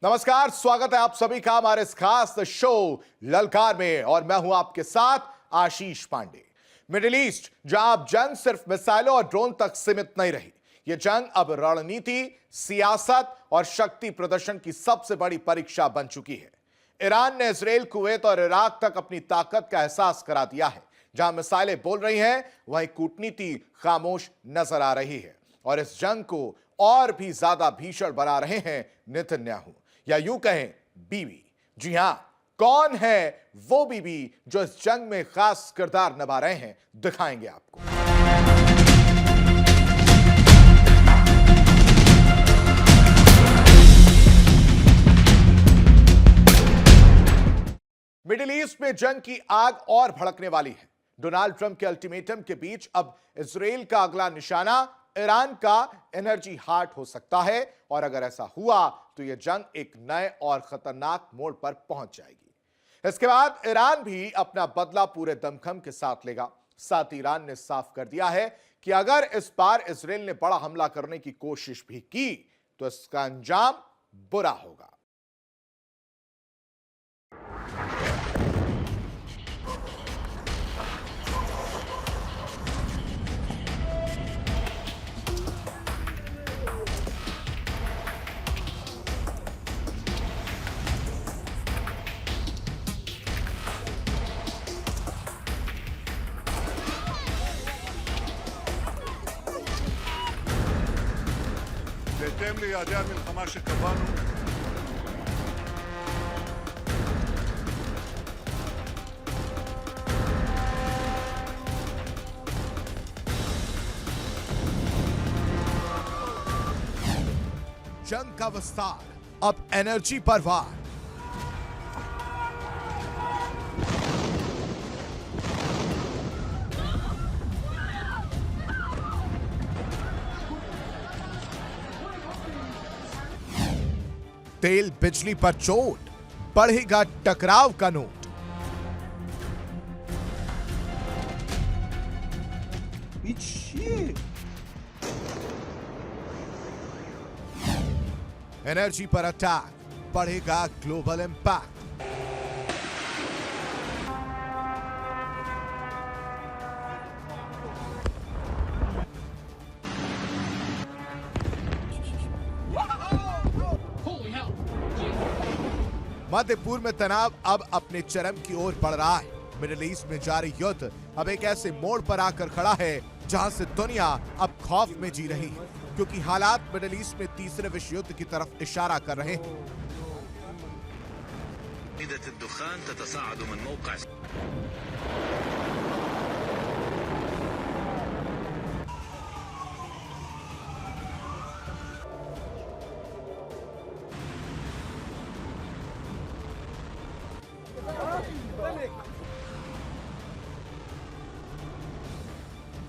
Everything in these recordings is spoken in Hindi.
नमस्कार, स्वागत है आप सभी का हमारे इस खास शो ललकार में और मैं हूं आपके साथ आशीष पांडे। मिडिल ईस्ट जहां अब जंग सिर्फ मिसाइलों और ड्रोन तक सीमित नहीं रही, यह जंग अब रणनीति, सियासत और शक्ति प्रदर्शन की सबसे बड़ी परीक्षा बन चुकी है। ईरान ने इजराइल, कुवैत और इराक तक अपनी ताकत का एहसास करा दिया है। जहां मिसाइलें बोल रही हैं, वहीं कूटनीति खामोश नजर आ रही है और इस जंग को और भी ज्यादा भीषण बना रहे हैं नेतन्याहू, या यूं कहें बीवी। जी हां, कौन है वो बीवी जो इस जंग में खास किरदार निभा रहे हैं, दिखाएंगे आपको। मिडिल ईस्ट में जंग की आग और भड़कने वाली है। डोनाल्ड ट्रंप के अल्टीमेटम के बीच अब इजराइल का अगला निशाना ईरान का एनर्जी हार्ट हो सकता है और अगर ऐसा हुआ तो यह जंग एक नए और खतरनाक मोड़ पर पहुंच जाएगी। इसके बाद ईरान भी अपना बदला पूरे दमखम के साथ लेगा। साथ ही ईरान ने साफ कर दिया है कि अगर इस बार इजराइल ने बड़ा हमला करने की कोशिश भी की तो इसका अंजाम बुरा होगा। בהתאם ליעדי המלחמה שקבענו, जंग का विस्तार, अब एनर्जी पर वार। तेल बिजली पर चोट, बढ़ेगा टकराव का नोट। एनर्जी पर अटैक, बढ़ेगा ग्लोबल इंपैक्ट। मध्य पूर्व में तनाव अब अपने चरम की ओर बढ़ रहा है। मिडिल ईस्ट में जारी युद्ध अब एक ऐसे मोड़ पर आकर खड़ा है जहां से दुनिया अब खौफ में जी रही है, क्योंकि हालात मिडिल ईस्ट में तीसरे विश्व युद्ध की तरफ इशारा कर रहे हैं।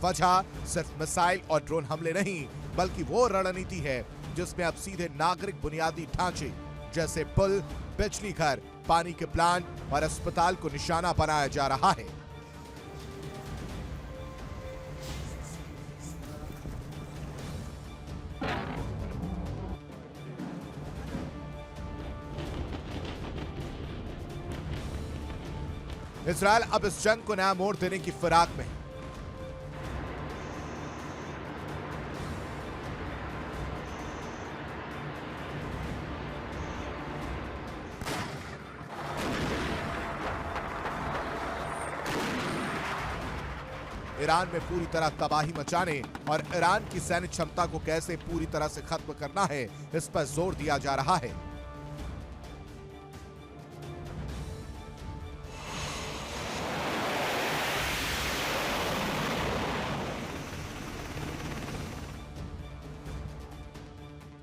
वजह सिर्फ मिसाइल और ड्रोन हमले नहीं, बल्कि वो रणनीति है जिसमें अब सीधे नागरिक बुनियादी ढांचे जैसे पुल, बिजली घर, पानी के प्लांट और अस्पताल को निशाना बनाया जा रहा है। इजरायल अब इस जंग को नया मोड़ देने की फिराक में है। ईरान में पूरी तरह तबाही मचाने और ईरान की सैन्य क्षमता को कैसे पूरी तरह से खत्म करना है, इस पर जोर दिया जा रहा है।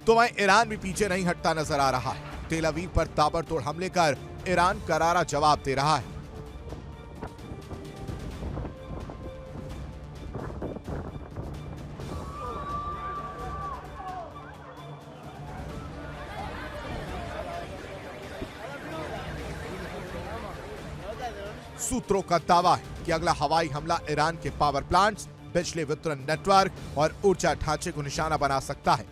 तो वहीं ईरान भी पीछे नहीं हटता नजर आ रहा है। तेल अवीव पर ताबड़तोड़ हमले कर ईरान करारा जवाब दे रहा है। सूत्रों का दावा है कि अगला हवाई हमला ईरान के पावर प्लांट्स, बिजली वितरण नेटवर्क और ऊर्जा ढांचे को निशाना बना सकता है।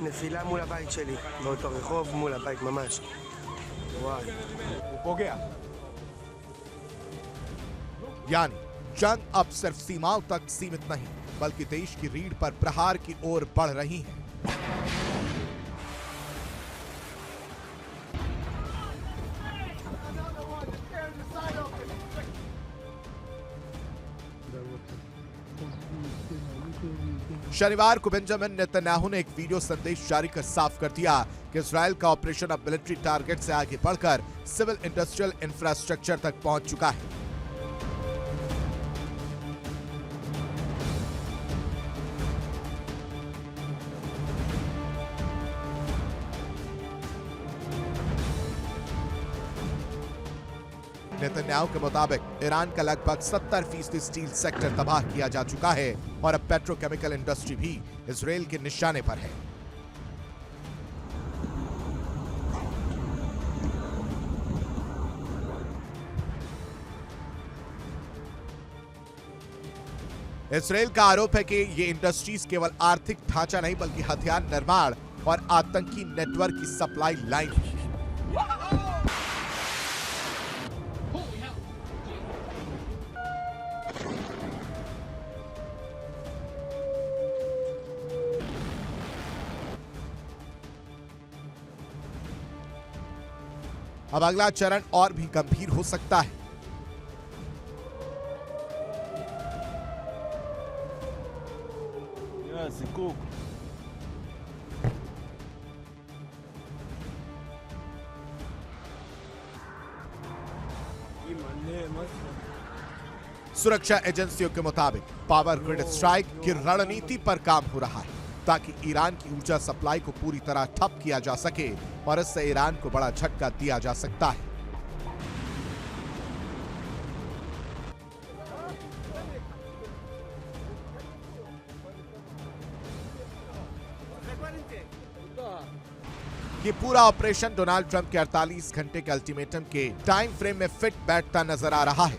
נפילה מול הבית שלי, באותו רחוב מול הבית ממש. וואי. हो गया। यानी जंग अब सिर्फ सीमाओं तक सीमित नहीं बल्कि देश की रीढ़ पर प्रहार की ओर बढ़ रही है। शनिवार को बेंजामिन नेतन्याहू ने एक वीडियो संदेश जारी कर साफ कर दिया कि इजराइल का ऑपरेशन अब मिलिट्री टारगेट से आगे बढ़कर सिविल इंडस्ट्रियल इंफ्रास्ट्रक्चर तक पहुंच चुका है। नेतन्याहू के मुताबिक ईरान का लगभग 70% स्टील सेक्टर तबाह किया जा चुका है और अब पेट्रोकेमिकल इंडस्ट्री भी इजराइल के निशाने पर है। इजराइल का आरोप है कि ये इंडस्ट्रीज केवल आर्थिक ढांचा नहीं बल्कि हथियार निर्माण और आतंकी नेटवर्क की सप्लाई लाइन है। अब अगला चरण और भी गंभीर हो सकता है। सुरक्षा एजेंसियों के मुताबिक पावर ग्रिड स्ट्राइक की रणनीति पर काम हो रहा है ताकि ईरान की ऊर्जा सप्लाई को पूरी तरह ठप किया जा सके और इससे ईरान को बड़ा झटका दिया जा सकता है। ये पूरा ऑपरेशन डोनाल्ड ट्रंप के 48 घंटे के अल्टीमेटम के टाइम फ्रेम में फिट बैठता नजर आ रहा है,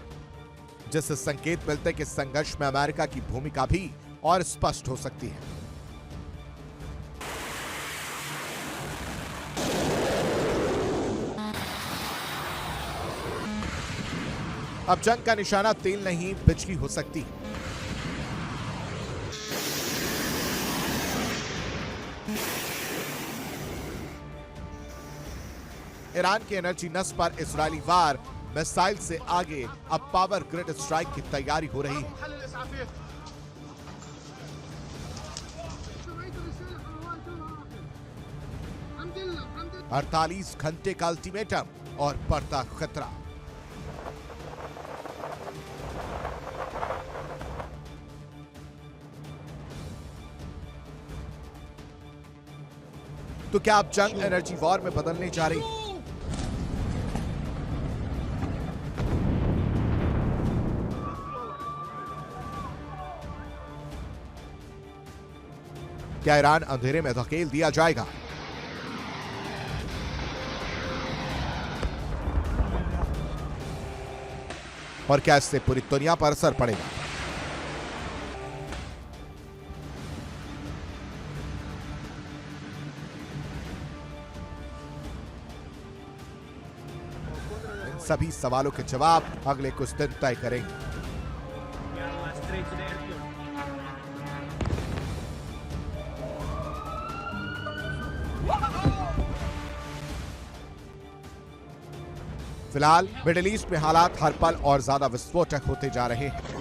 जिससे संकेत मिलते कि संघर्ष में अमेरिका की भूमिका भी और स्पष्ट हो सकती है। अब जंग का निशाना तेल नहीं बिजली हो सकती है। ईरान के एनर्जी नस पर इजरायली वार मिसाइल से आगे अब पावर ग्रिड स्ट्राइक की तैयारी हो रही है। 48 घंटे का अल्टीमेटम और बढ़ता खतरा। तो क्या अब जंग एनर्जी वॉर में बदलने जा रही है? क्या ईरान अंधेरे में धकेल दिया जाएगा? और क्या इससे पूरी दुनिया पर असर पड़ेगा? इन सभी सवालों के जवाब अगले कुछ दिन तय करेंगे। फिलहाल मिडिल ईस्ट में हालात हर पल और ज्यादा विस्फोटक होते जा रहे हैं।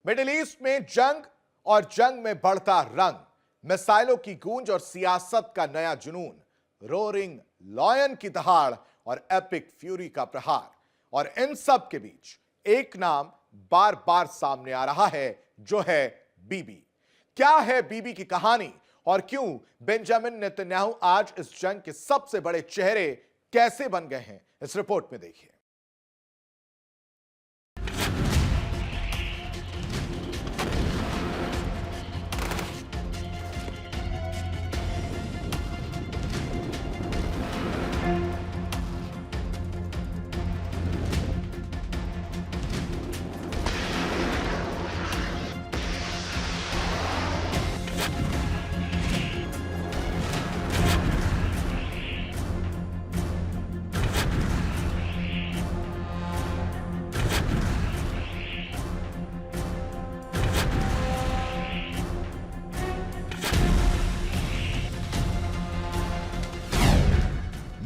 मिडिल ईस्ट में जंग और जंग में बढ़ता रंग, मिसाइलों की गूंज और सियासत का नया जुनून, रोरिंग लॉयन की दहाड़ और एपिक फ्यूरी का प्रहार, और इन सब के बीच एक नाम बार बार सामने आ रहा है, जो है बीबी। क्या है बीबी की कहानी और क्यों बेंजामिन नेतन्याहू आज इस जंग के सबसे बड़े चेहरे कैसे बन गए हैं, इस रिपोर्ट में देखिए।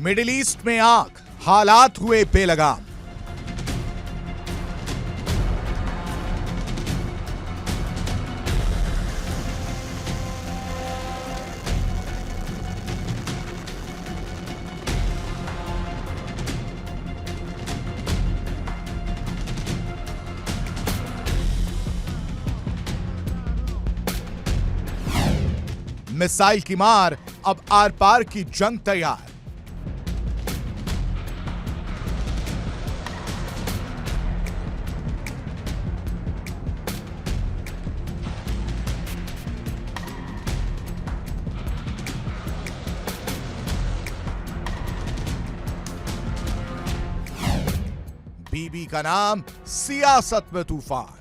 मिडिल ईस्ट में आग, हालात हुए बेलगाम। मिसाइल की मार, अब आर पार की जंग तैयार। बीबी का नाम, सियासत में तूफान।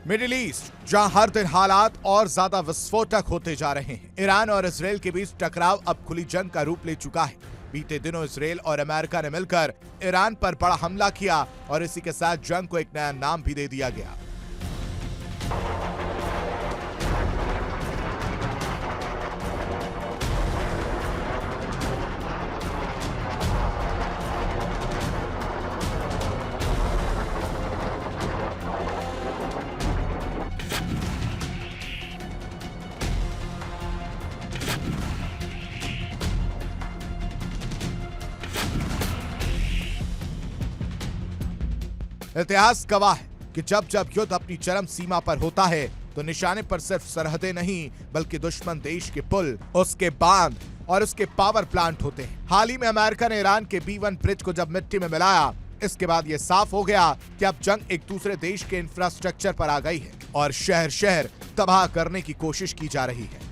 मिडिल ईस्ट, जहां हर दिन हालात और ज्यादा विस्फोटक होते जा रहे हैं। ईरान और इसराइल के बीच टकराव अब खुली जंग का रूप ले चुका है। बीते दिनों इसराइल और अमेरिका ने मिलकर ईरान पर बड़ा हमला किया और इसी के साथ जंग को एक नया नाम भी दे दिया गया। इतिहास गवाह है कि जब जब युद्ध अपनी चरम सीमा पर होता है तो निशाने पर सिर्फ सरहदें नहीं बल्कि दुश्मन देश के पुल, उसके बांध और उसके पावर प्लांट होते हैं। हाल ही में अमेरिका ने ईरान के B1 ब्रिज को जब मिट्टी में मिलाया, इसके बाद यह साफ हो गया कि अब जंग एक दूसरे देश के इंफ्रास्ट्रक्चर पर आ गई है और शहर शहर तबाह करने की कोशिश की जा रही है।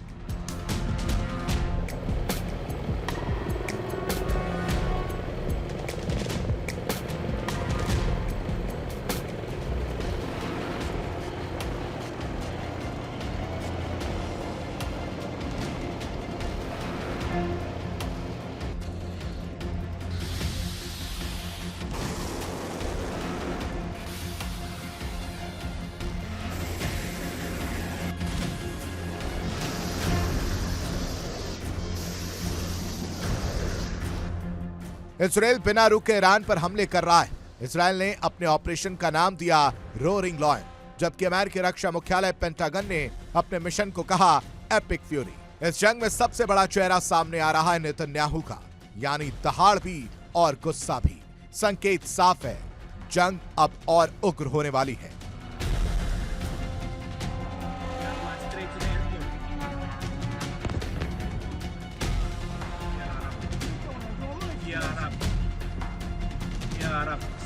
इसराइल बिना रुके ईरान पर हमले कर रहा है। इसराइल ने अपने ऑपरेशन का नाम दिया रोरिंग लॉयन, जबकि अमेरिकी रक्षा मुख्यालय पेंटागन ने अपने मिशन को कहा एपिक फ्यूरी। इस जंग में सबसे बड़ा चेहरा सामने आ रहा है नेतन्याहू का, यानी दहाड़ भी और गुस्सा भी। संकेत साफ है, जंग अब और उग्र होने वाली है।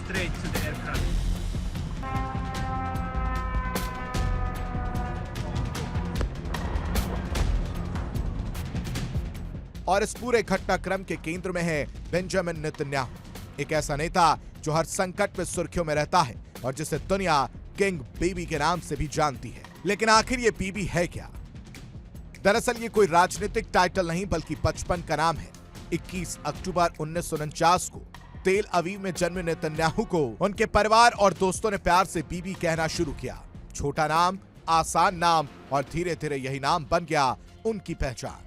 Straight to the aircraft. और इस पूरे घटनाक्रम के केंद्र में है बेंजामिन नेतन्याहू, एक ऐसा नेता जो हर संकट में सुर्खियों में रहता है और जिसे दुनिया किंग बीबी के नाम से भी जानती है। लेकिन आखिर ये बीबी है क्या? दरअसल ये कोई राजनीतिक टाइटल नहीं बल्कि बचपन का नाम है। 21 अक्टूबर 1949 को तेल अवीव में जन्मे नेतन्याहू को उनके परिवार और दोस्तों ने प्यार से बीबी कहना शुरू किया। छोटा नाम, आसान नाम और धीरे धीरे यही नाम बन गया उनकी पहचान।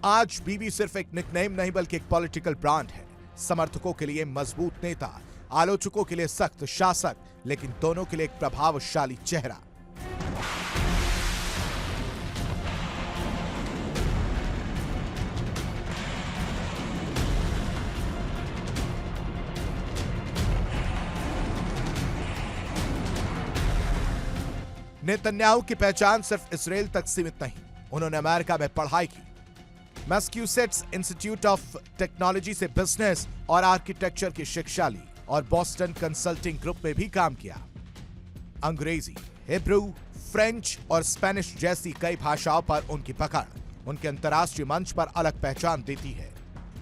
आज बीबी सिर्फ एक निकनेम नहीं बल्कि एक पॉलिटिकल ब्रांड है। समर्थकों के लिए मजबूत नेता, आलोचकों के लिए सख्त शासक, लेकिन दोनों के लिए एक प्रभावशाली चेहरा। नेतन्याहू की पहचान सिर्फ इसराइल तक सीमित नहीं, उन्होंने अमेरिका में पढ़ाई की। मैसाचुसेट्स इंस्टीट्यूट ऑफ टेक्नोलॉजी से बिजनेस और आर्किटेक्चर की शिक्षा ली। और बॉस्टन कंसल्टिंग ग्रुप में भी काम किया। अंग्रेजी, हिब्रू, फ्रेंच और स्पेनिश जैसी कई भाषाओं पर उनकी पकड़ उनके अंतर्राष्ट्रीय मंच पर अलग पहचान देती है।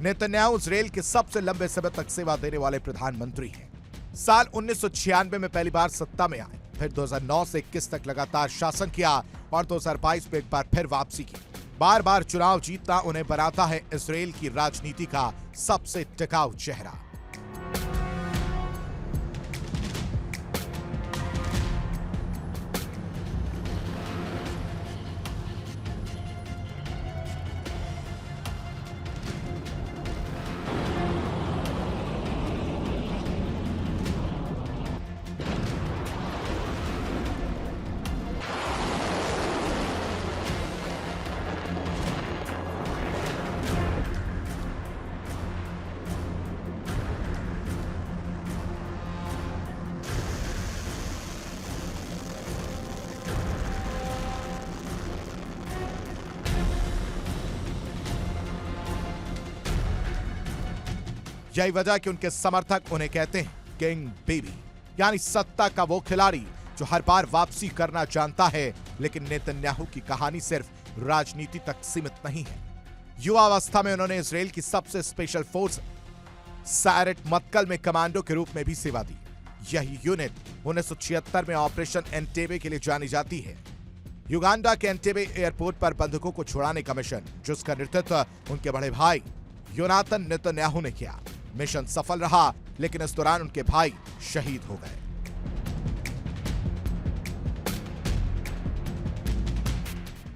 नेतन्याहू इजरायल के सबसे लंबे समय तक सेवा देने वाले प्रधानमंत्री हैं। साल 1996 में पहली बार सत्ता में आए, फिर 2009 से 21 तक लगातार शासन किया और 2022 में एक बार फिर वापसी की। बार बार चुनाव जीतना उन्हें बनाता है इजरायल की राजनीति का सबसे टिकाऊ चेहरा। यही वजह कि उनके समर्थक उन्हें कहते हैं किंग बेबी, यानी सत्ता का वो खिलाड़ी जो हर बार वापसी करना जानता है। लेकिन नेतन्याहू की कहानी सिर्फ राजनीति तक सीमित नहीं है। युवावस्था में उन्होंने इजरायल की सबसे स्पेशल फोर्स सायरेट मत्कल में कमांडो के रूप में भी सेवा दी। यही यूनिट 1976 में ऑपरेशन एंटेबे के लिए जानी जाती है। युगांडा के एंटेबे एयरपोर्ट पर बंधकों को छुड़ाने का मिशन, जिसका नेतृत्व उनके बड़े भाई योनाथन नेतन्याहू ने किया। मिशन सफल रहा, लेकिन इस दौरान उनके भाई शहीद हो गए।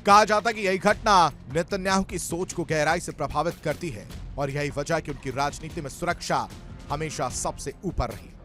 कहा जाता कि यही घटना नेतन्याहू की सोच को गहराई से प्रभावित करती है और यही वजह कि उनकी राजनीति में सुरक्षा हमेशा सबसे ऊपर रही।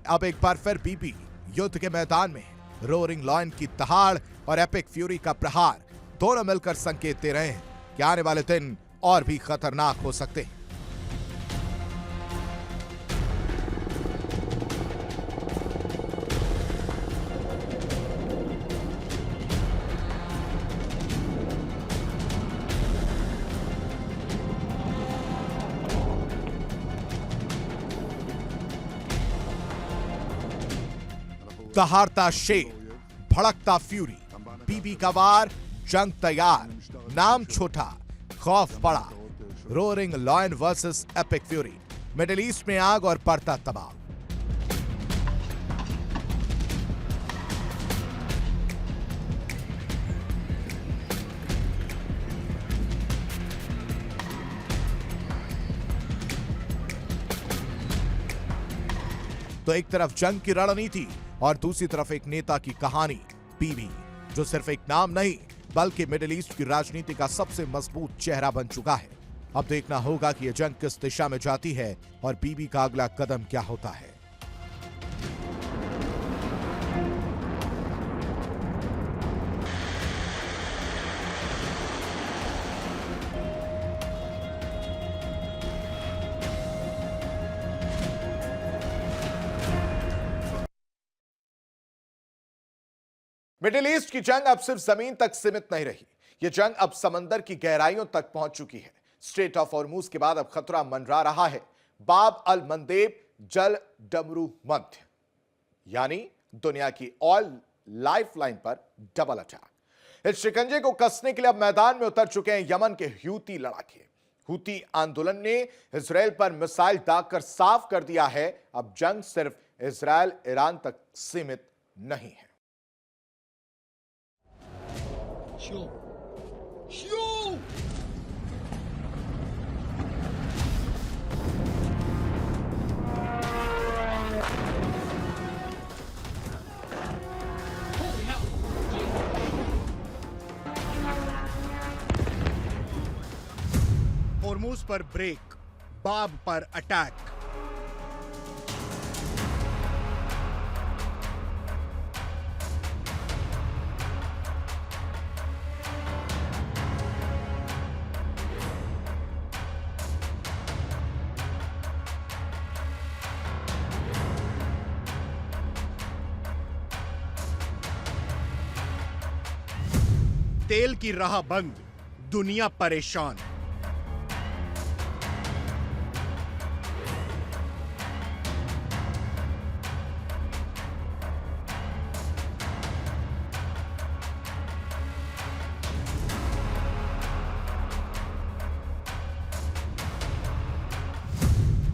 अब एक बार फिर बीबी युद्ध के मैदान में रोरिंग लॉयन की दहाड़ और एपिक फ्यूरी का प्रहार दोनों मिलकर संकेत दे रहे हैं कि आने वाले दिन और भी खतरनाक हो सकते हैं। दहाड़ता शेर, भड़कता फ्यूरी, बीबी का वार, जंग तैयार, नाम छोटा, खौफ बड़ा। Roaring lion versus epic fury, middle east में आग और बढ़ता तबाह। तो एक तरफ जंग की रणनीति और दूसरी तरफ एक नेता की कहानी, बीबी, जो सिर्फ एक नाम नहीं बल्कि मिडिल ईस्ट की राजनीति का सबसे मजबूत चेहरा बन चुका है। अब देखना होगा कि यह जंग किस दिशा में जाती है और बीबी का अगला कदम क्या होता है। मिडिल ईस्ट की जंग अब सिर्फ जमीन तक सीमित नहीं रही। यह जंग अब समंदर की गहराइयों तक पहुंच चुकी है। स्ट्रेट ऑफ हॉर्मूज के बाद अब खतरा मंडरा रहा है बाब अल मंदेब जल डमरू मध्य, यानी दुनिया की ऑयल लाइफलाइन पर डबल अटैक। इस शिकंजे को कसने के लिए अब मैदान में उतर चुके हैं यमन के हूती लड़ाके। हूती आंदोलन ने इजरायल पर मिसाइल दागकर साफ कर दिया है, अब जंग सिर्फ इजरायल ईरान तक सीमित नहीं है। हॉर्मूज पर ब्रेक, बाब पर अटैक। तेल की राह बंद, दुनिया परेशान।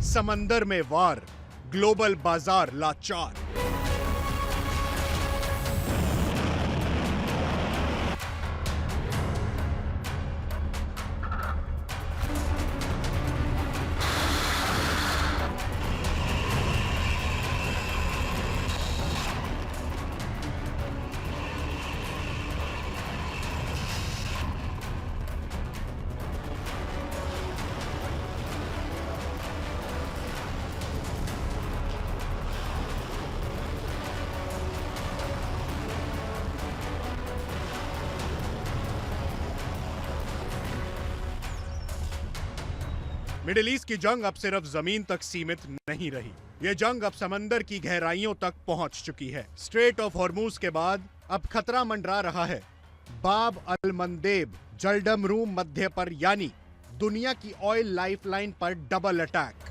समंदर में वार, ग्लोबल बाजार लाचार। मिडिल ईस्ट की जंग अब सिर्फ जमीन तक सीमित नहीं रही। ये जंग अब समंदर की गहराइयों तक पहुंच चुकी है। स्ट्रेट ऑफ हॉर्मूज के बाद अब खतरा मंडरा रहा है बाब अल मंदेब जलडमरूम मध्य पर, यानी दुनिया की ऑयल लाइफलाइन पर डबल अटैक।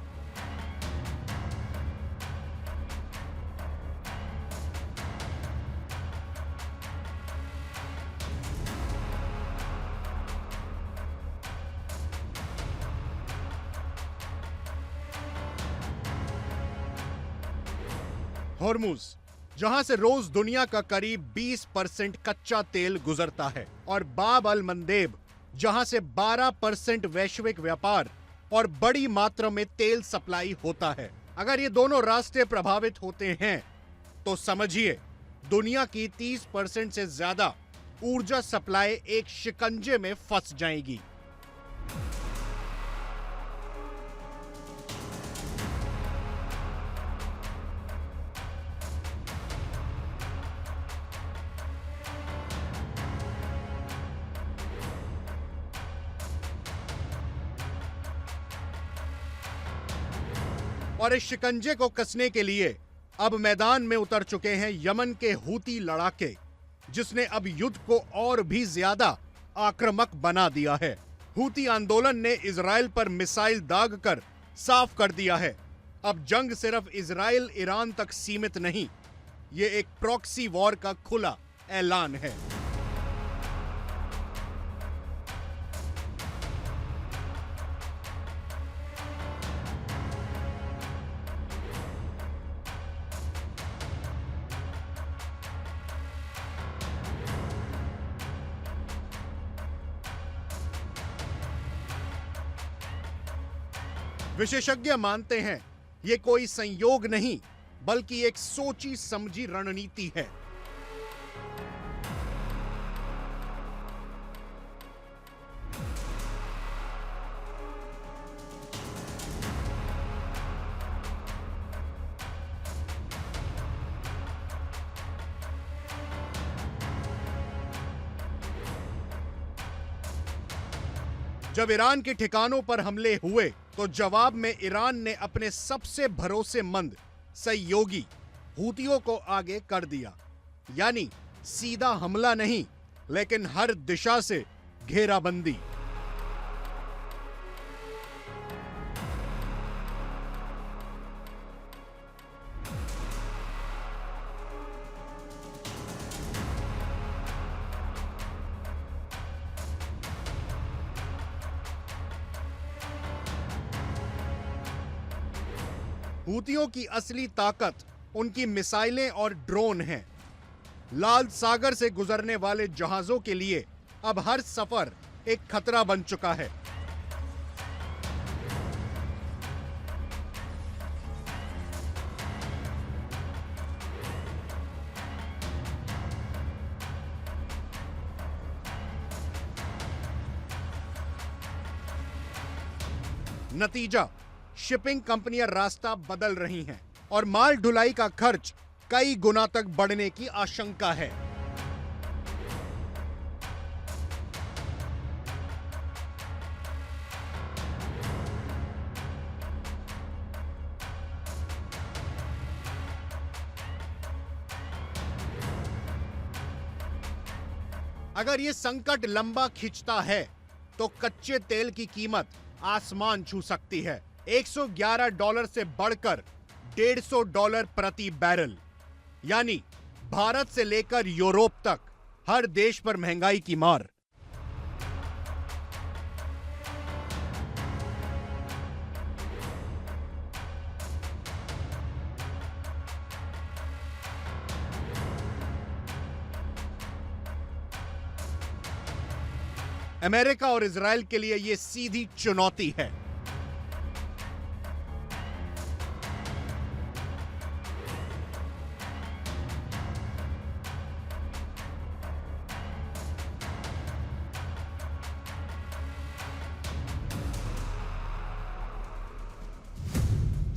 हॉर्मूज, जहां से रोज दुनिया का करीब 20% कच्चा तेल गुजरता है, और बाब अल मंदेब, जहां से 12% वैश्विक व्यापार और बड़ी मात्रा में तेल सप्लाई होता है। अगर ये दोनों रास्ते प्रभावित होते हैं तो समझिए दुनिया की 30% से ज्यादा ऊर्जा सप्लाई एक शिकंजे में फंस जाएगी। और इस शिकंजे को कसने के लिए अब मैदान में उतर चुके हैं यमन के हूती लड़ाके, जिसने अब युद्ध को और भी ज्यादा आक्रामक बना दिया है। हूती आंदोलन ने इजराइल पर मिसाइल दागकर साफ कर दिया है अब जंग सिर्फ इजराइल ईरान तक सीमित नहीं, ये एक प्रॉक्सी वॉर का खुला ऐलान है। विशेषज्ञ मानते हैं ये कोई संयोग नहीं, बल्कि एक सोची समझी रणनीति है। जब ईरान के ठिकानों पर हमले हुए तो जवाब में ईरान ने अपने सबसे भरोसेमंद सहयोगी हूतियों को आगे कर दिया, यानी सीधा हमला नहीं, लेकिन हर दिशा से घेराबंदी। हूतियों की असली ताकत उनकी मिसाइलें और ड्रोन हैं। लाल सागर से गुजरने वाले जहाजों के लिए अब हर सफर एक खतरा बन चुका है। नतीजा, शिपिंग कंपनियां रास्ता बदल रही हैं और माल ढुलाई का खर्च कई गुना तक बढ़ने की आशंका है। अगर ये संकट लंबा खिंचता है तो कच्चे तेल की कीमत आसमान छू सकती है। $111 से बढ़कर $150 प्रति बैरल, यानी भारत से लेकर यूरोप तक हर देश पर महंगाई की मार। अमेरिका और इजराइल के लिए यह सीधी चुनौती है।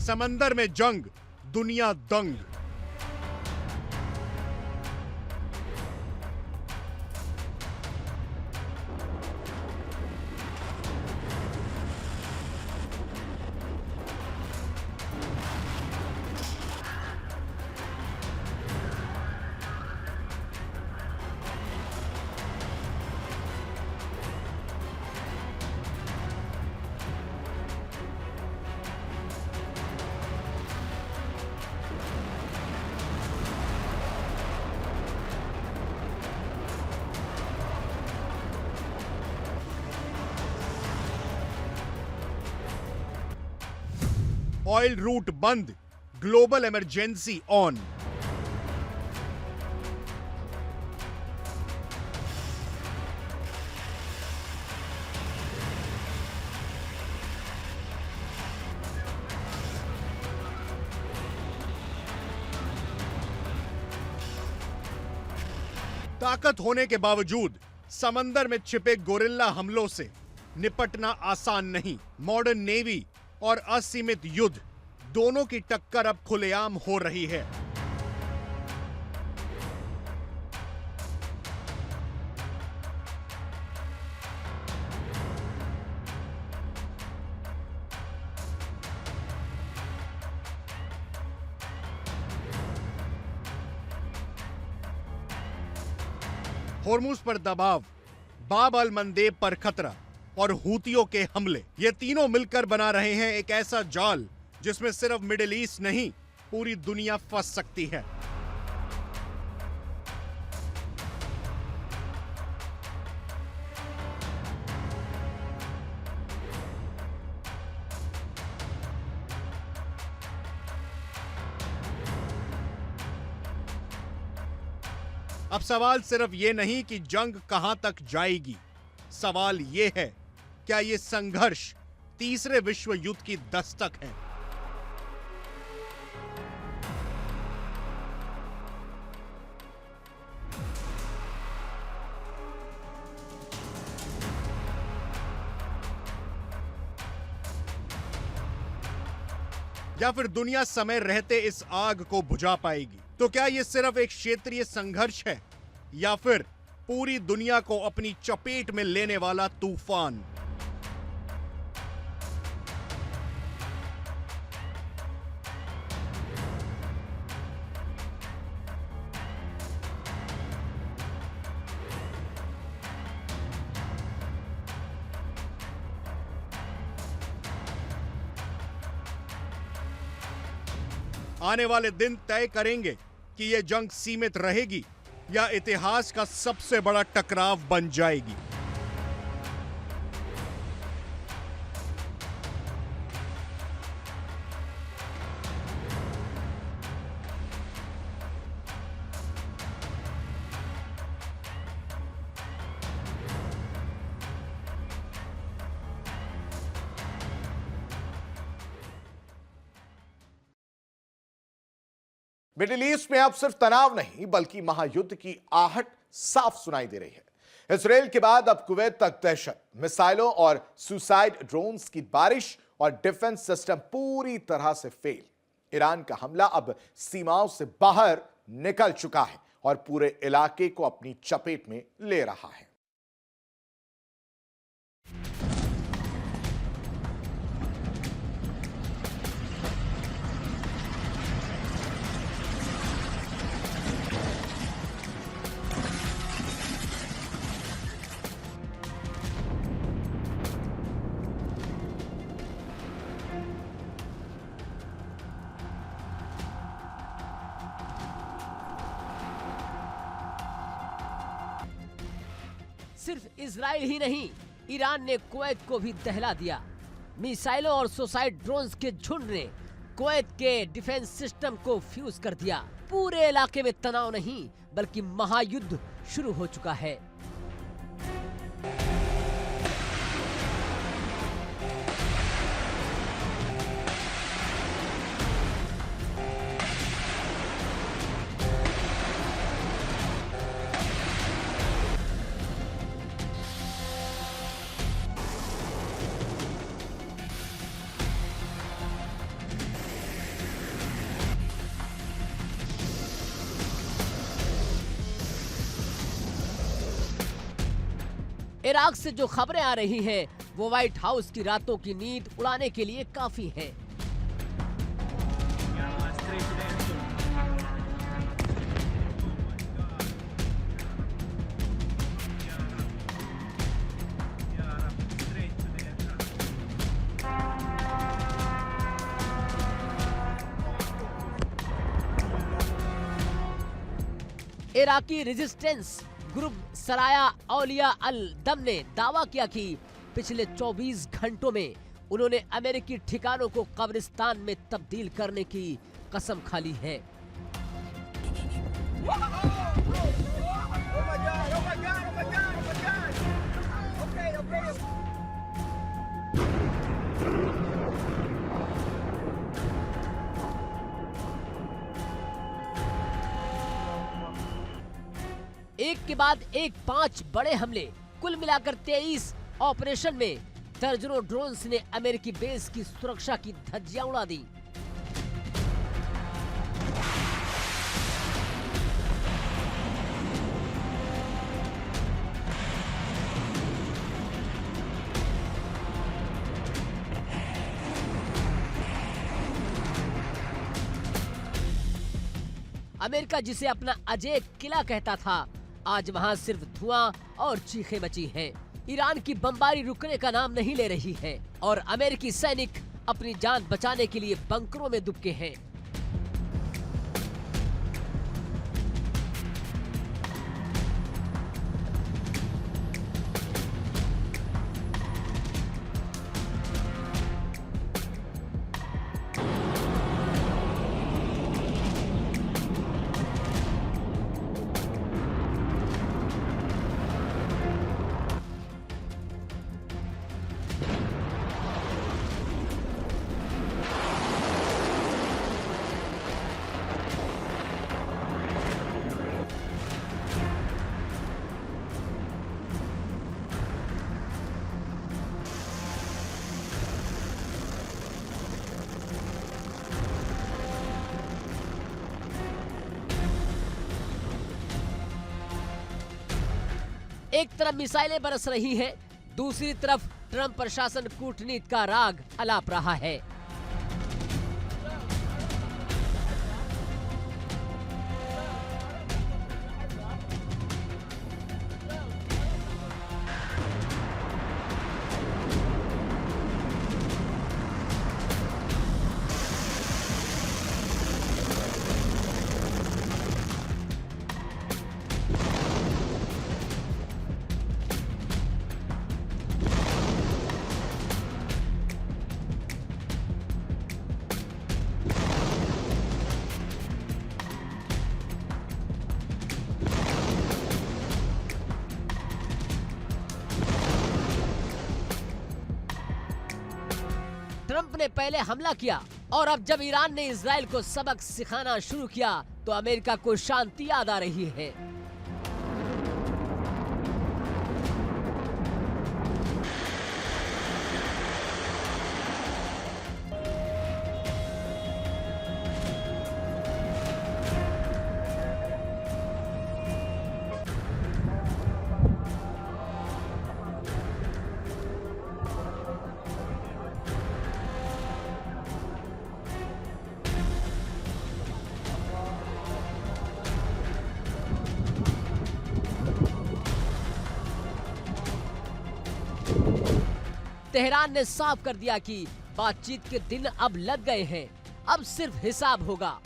समंदर में जंग, दुनिया दंग। ऑयल रूट बंद, ग्लोबल इमरजेंसी ऑन। ताकत होने के बावजूद समंदर में छिपे गोरिल्ला हमलों से निपटना आसान नहीं। मॉडर्न नेवी और असीमित युद्ध, दोनों की टक्कर अब खुलेआम हो रही है। होर्मुज पर दबाव, बाब अल मंदेब पर खतरा और हूतियों के हमले, ये तीनों मिलकर बना रहे हैं एक ऐसा जाल जिसमें सिर्फ मिडिल ईस्ट नहीं, पूरी दुनिया फंस सकती है। अब सवाल सिर्फ ये नहीं कि जंग कहां तक जाएगी, सवाल ये है, क्या ये संघर्ष तीसरे विश्व युद्ध की दस्तक है? या फिर दुनिया समय रहते इस आग को बुझा पाएगी? तो क्या यह सिर्फ एक क्षेत्रीय संघर्ष है या फिर पूरी दुनिया को अपनी चपेट में लेने वाला तूफान? आने वाले दिन तय करेंगे कि यह जंग सीमित रहेगी या इतिहास का सबसे बड़ा टकराव बन जाएगी। मिडिल ईस्ट में अब सिर्फ तनाव नहीं बल्कि महायुद्ध की आहट साफ सुनाई दे रही है। इजराइल के बाद अब कुवैत तक दहशत, मिसाइलों और सुसाइड ड्रोन्स की बारिश और डिफेंस सिस्टम पूरी तरह से फेल। ईरान का हमला अब सीमाओं से बाहर निकल चुका है और पूरे इलाके को अपनी चपेट में ले रहा है। सिर्फ इजराइल ही नहीं, ईरान ने कुवैत को भी दहला दिया। मिसाइलों और सुसाइड ड्रोन्स के झुंड ने कुवैत के डिफेंस सिस्टम को फ्यूज कर दिया। पूरे इलाके में तनाव नहीं बल्कि महायुद्ध शुरू हो चुका है। इराक से जो खबरें आ रही हैं, वो व्हाइट हाउस की रातों की नींद उड़ाने के लिए काफी हैं। इराकी रेजिस्टेंस ग्रुप सराया औलिया अल दम ने दावा किया कि पिछले 24 घंटों में उन्होंने अमेरिकी ठिकानों को कब्रिस्तान में तब्दील करने की कसम खा ली है। एक के बाद एक 5 बड़े हमले, कुल मिलाकर 23 ऑपरेशन में दर्जनों ड्रोन्स ने अमेरिकी बेस की सुरक्षा की धज्जियां उड़ा दी। अमेरिका जिसे अपना अजेय किला कहता था, आज वहां सिर्फ धुआं और चीखें बची हैं। ईरान की बमबारी रुकने का नाम नहीं ले रही है और अमेरिकी सैनिक अपनी जान बचाने के लिए बंकरों में दुबके हैं। एक तरफ मिसाइलें बरस रही हैं, दूसरी तरफ ट्रंप प्रशासन कूटनीति का राग अलाप रहा है। ट्रंप ने पहले हमला किया और अब जब ईरान ने इजराइल को सबक सिखाना शुरू किया तो अमेरिका को शांति याद आ रही है। तेहरान ने साफ कर दिया कि बातचीत के दिन अब लग गए हैं, अब सिर्फ हिसाब होगा।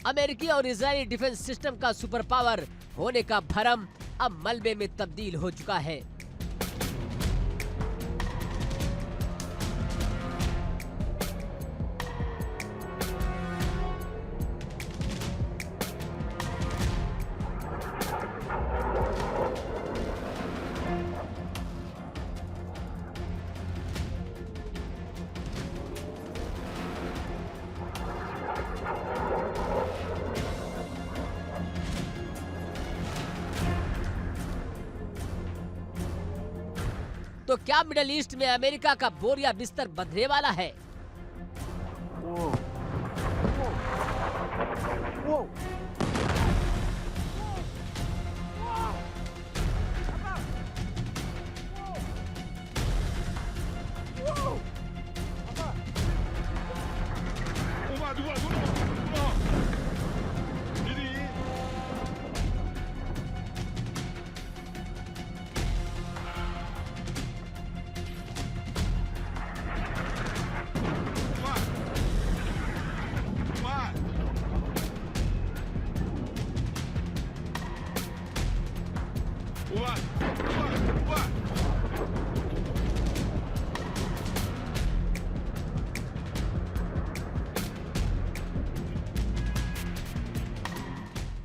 अमेरिकी और इजरायली डिफेंस सिस्टम का सुपर पावर होने का भरम अब मलबे में तब्दील हो चुका है। तो क्या मिडिल ईस्ट में अमेरिका का बोरिया बिस्तर बंधने वाला है?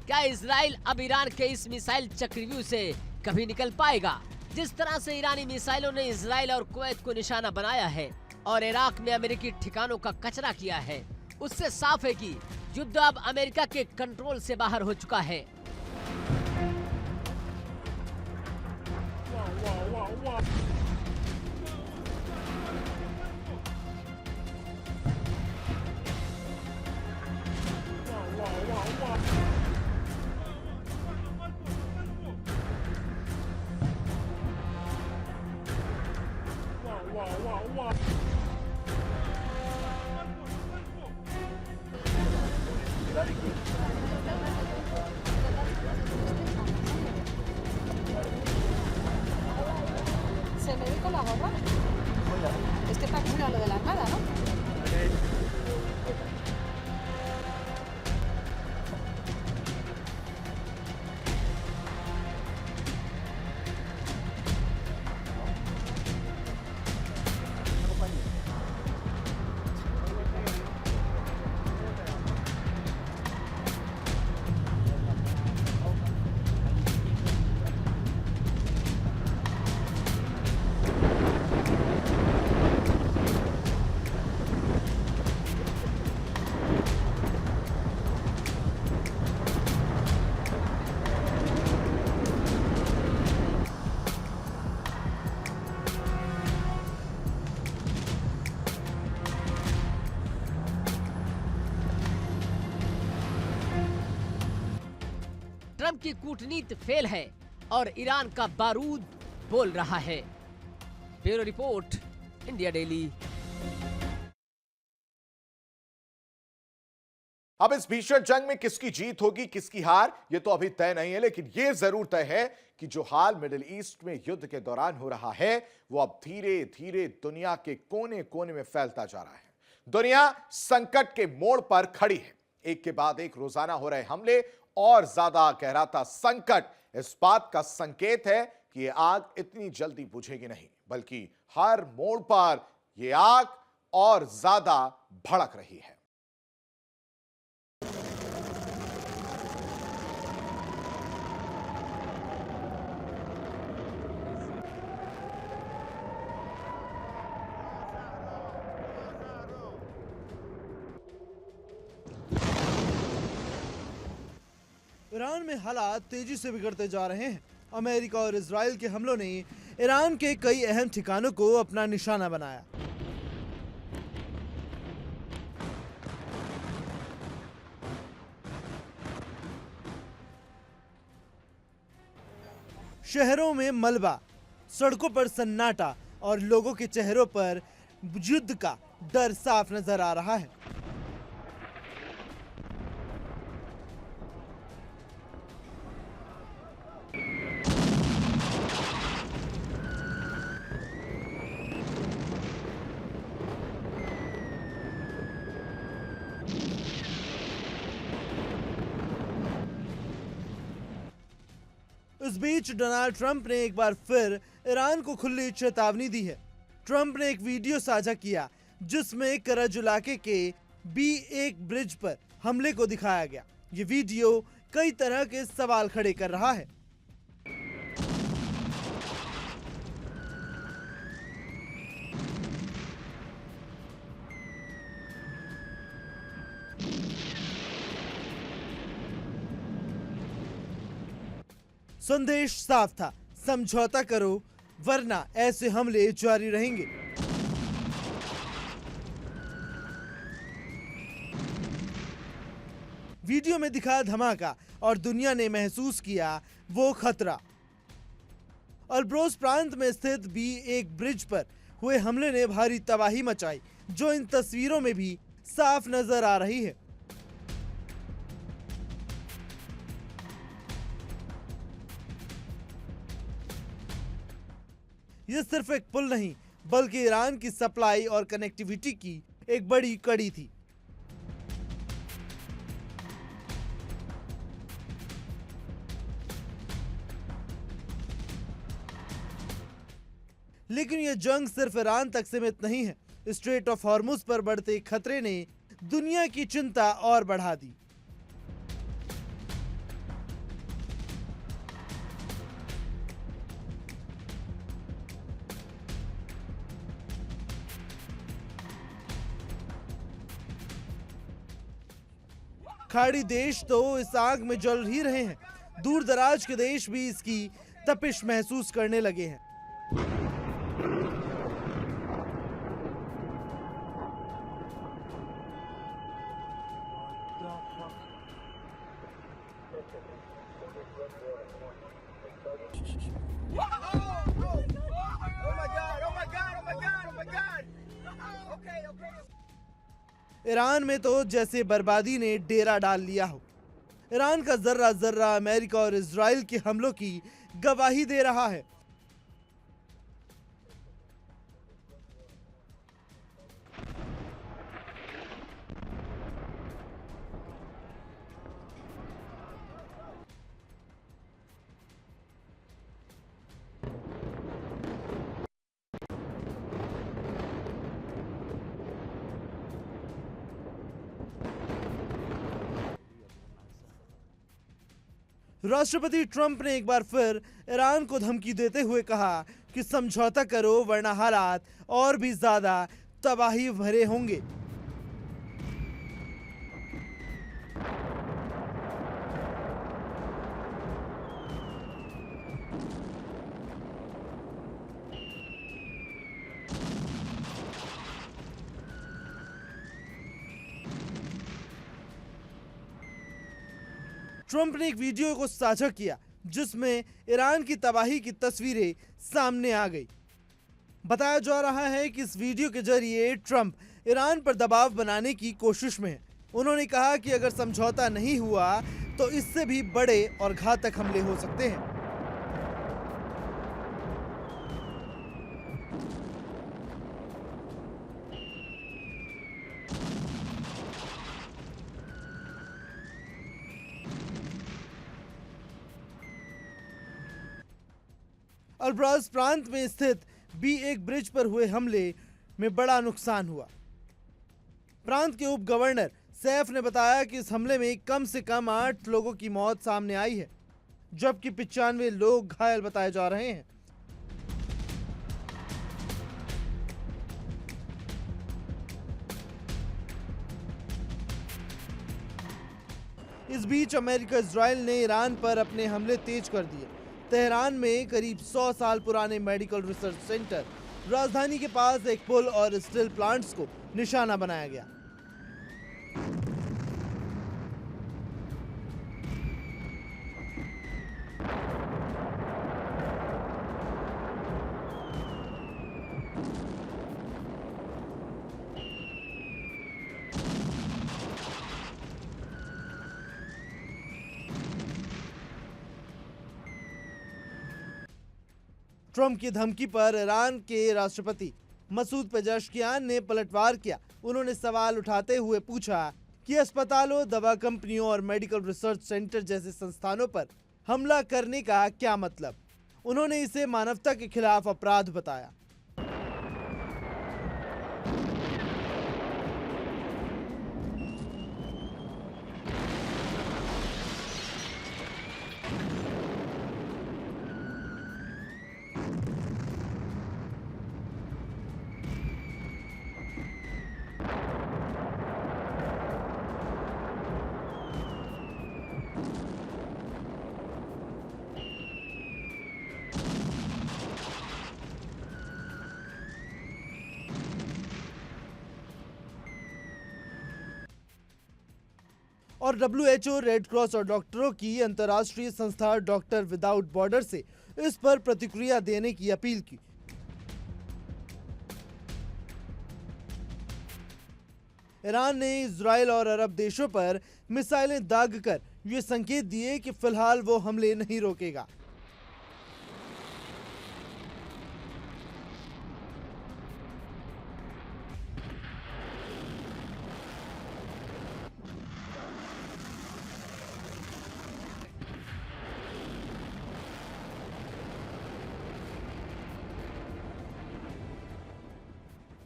क्या इजराइल अब ईरान के इस मिसाइल चक्रव्यूह से कभी निकल पाएगा? जिस तरह से ईरानी मिसाइलों ने इजराइल और कुवैत को निशाना बनाया है और इराक में अमेरिकी ठिकानों का कचरा किया है, उससे साफ है कि युद्ध अब अमेरिका के कंट्रोल से बाहर हो चुका है। Se me ve con la gorra. Este parece lo de la Armada, ¿no? Trump की कूटनीति फेल है और ईरान का बारूद बोल रहा है। Bureau report, India daily. अब इस भीषण जंग में किसकी जीत होगी, किसकी हार, यह तो अभी तय नहीं है, लेकिन यह जरूर तय है कि जो हाल मिडिल ईस्ट में युद्ध के दौरान हो रहा है वो अब धीरे धीरे दुनिया के कोने कोने में फैलता जा रहा है। दुनिया संकट के मोड़ पर खड़ी है। एक के बाद एक रोजाना हो रहे हमले और ज्यादा गहराता संकट इस बात का संकेत है कि यह आग इतनी जल्दी बुझेगी नहीं, बल्कि हर मोड़ पर यह आग और ज्यादा भड़क रही है। ईरान में हालात तेजी से बिगड़ते जा रहे हैं। अमेरिका और इजराइल के हमलों ने ईरान के कई अहम ठिकानों को अपना निशाना बनाया। शहरों में मलबा, सड़कों पर सन्नाटा और लोगों के चेहरों पर युद्ध का डर साफ नजर आ रहा है। इस बीच डोनाल्ड ट्रंप ने एक बार फिर ईरान को खुली चेतावनी दी है। ट्रंप ने एक वीडियो साझा किया जिसमें करज इलाके के B1 ब्रिज पर हमले को दिखाया गया। ये वीडियो कई तरह के सवाल खड़े कर रहा है। संदेश साफ था, समझौता करो वरना ऐसे हमले जारी रहेंगे। वीडियो में दिखा धमाका और दुनिया ने महसूस किया वो खतरा। अल्ब्रोस प्रांत में स्थित B1 ब्रिज पर हुए हमले ने भारी तबाही मचाई, जो इन तस्वीरों में भी साफ नजर आ रही है। यह सिर्फ एक पुल नहीं बल्कि ईरान की सप्लाई और कनेक्टिविटी की एक बड़ी कड़ी थी। लेकिन यह जंग सिर्फ ईरान तक सीमित नहीं है। स्ट्रेट ऑफ हॉर्मुज पर बढ़ते खतरे ने दुनिया की चिंता और बढ़ा दी। खाड़ी देश तो इस आग में जल ही रहे हैं, दूर दराज के देश भी इसकी तपिश महसूस करने लगे हैं। ईरान में तो जैसे बर्बादी ने डेरा डाल लिया हो। ईरान का जर्रा जर्रा अमेरिका और इजराइल के हमलों की गवाही दे रहा है। राष्ट्रपति ट्रंप ने एक बार फिर ईरान को धमकी देते हुए कहा कि समझौता करो वरना हालात और भी ज्यादा तबाही भरे होंगे। ट्रंप ने एक वीडियो को साझा किया जिसमें ईरान की तबाही की तस्वीरें सामने आ गई। बताया जा रहा है कि इस वीडियो के जरिए ट्रंप ईरान पर दबाव बनाने की कोशिश में है। उन्होंने कहा कि अगर समझौता नहीं हुआ तो इससे भी बड़े और घातक हमले हो सकते हैं। अल्ब्रोस प्रांत में स्थित B1 ब्रिज पर हुए हमले में बड़ा नुकसान हुआ। प्रांत के उप गवर्नर सैफ ने बताया कि इस हमले में कम से कम 8 लोगों की मौत सामने आई है, जबकि 95 लोग घायल बताए जा रहे हैं। इस बीच अमेरिका इजराइल ने ईरान पर अपने हमले तेज कर दिए। तेहरान में करीब 100 साल पुराने मेडिकल रिसर्च सेंटर, राजधानी के पास एक पुल और स्टील प्लांट्स को निशाना बनाया गया। ट्रंप की धमकी पर ईरान के राष्ट्रपति मसूद पेजेश्कियान ने पलटवार किया। उन्होंने सवाल उठाते हुए पूछा कि अस्पतालों, दवा कंपनियों और मेडिकल रिसर्च सेंटर जैसे संस्थानों पर हमला करने का क्या मतलब? उन्होंने इसे मानवता के खिलाफ अपराध बताया। और WHO, रेड क्रॉस और डॉक्टरों की अंतर्राष्ट्रीय संस्था डॉक्टर विदाउट बॉर्डर से इस पर प्रतिक्रिया देने की अपील की। ईरान ने इजराइल और अरब देशों पर मिसाइलें दागकर ये संकेत दिए कि फिलहाल वो हमले नहीं रोकेगा।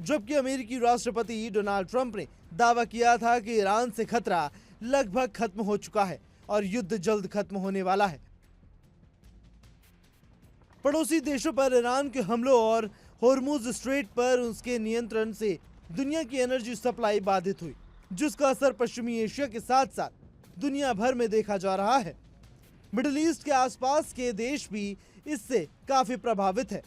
जबकि अमेरिकी राष्ट्रपति डोनाल्ड ट्रंप ने दावा किया था कि ईरान से खतरा लगभग खत्म हो चुका है और युद्ध जल्द खत्म होने वाला है। पड़ोसी देशों पर ईरान के हमलों और होर्मुज स्ट्रेट पर उसके नियंत्रण से दुनिया की एनर्जी सप्लाई बाधित हुई, जिसका असर पश्चिमी एशिया के साथ साथ दुनिया भर में देखा जा रहा है। मिडिल ईस्ट के आसपास के देश भी इससे काफी प्रभावित है।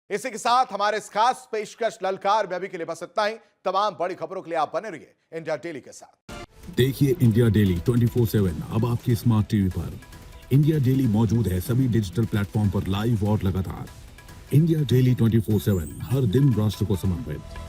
इसी के साथ हमारे इस खास पेशकश ललकार में अभी के लिए बस इतना ही। तमाम बड़ी खबरों के लिए आप बने रहिए इंडिया डेली के साथ। देखिए इंडिया डेली 24/7 अब आपके स्मार्ट टीवी पर। इंडिया डेली मौजूद है सभी डिजिटल प्लेटफॉर्म पर लाइव और लगातार। इंडिया डेली 24/7 हर दिन राष्ट्र को समर्पित।